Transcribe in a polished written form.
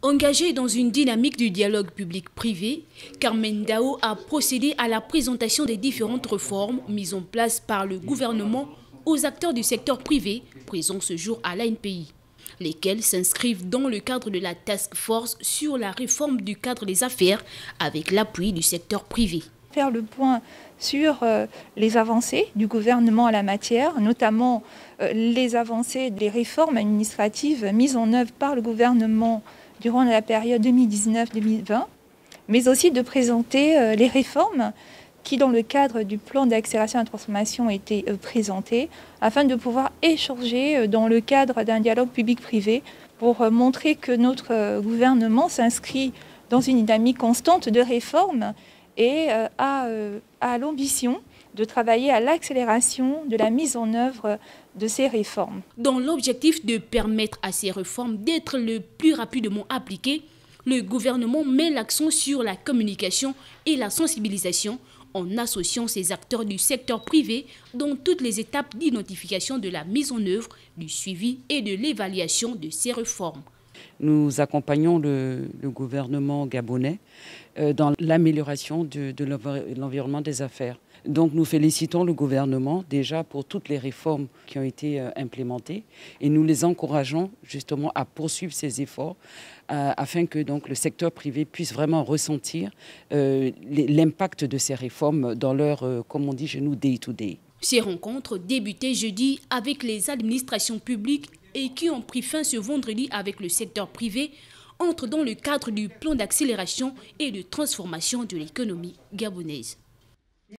Engagé dans une dynamique du dialogue public-privé, Carmen Dao a procédé à la présentation des différentes réformes mises en place par le gouvernement aux acteurs du secteur privé présents ce jour à l'ANPI, lesquels s'inscrivent dans le cadre de la Task Force sur la réforme du cadre des affaires avec l'appui du secteur privé. Faire le point sur les avancées du gouvernement en la matière, notamment les avancées des réformes administratives mises en œuvre par le gouvernement durant la période 2019-2020, mais aussi de présenter les réformes qui, dans le cadre du plan d'accélération de la transformation, étaient présentées, afin de pouvoir échanger dans le cadre d'un dialogue public-privé pour montrer que notre gouvernement s'inscrit dans une dynamique constante de réformes et a l'ambition de travailler à l'accélération de la mise en œuvre de ces réformes. Dans l'objectif de permettre à ces réformes d'être le plus rapidement appliquées, le gouvernement met l'accent sur la communication et la sensibilisation en associant ces acteurs du secteur privé dans toutes les étapes d'identification de la mise en œuvre, du suivi et de l'évaluation de ces réformes. Nous accompagnons le gouvernement gabonais dans l'amélioration de l'environnement des affaires. Donc nous félicitons le gouvernement déjà pour toutes les réformes qui ont été implémentées et nous les encourageons justement à poursuivre ces efforts afin que donc, le secteur privé puisse vraiment ressentir l'impact de ces réformes dans leur, comme on dit chez nous, day-to-day. Ces rencontres débutaient jeudi avec les administrations publiques et qui ont pris fin ce vendredi avec le secteur privé entrent dans le cadre du plan d'accélération et de transformation de l'économie gabonaise.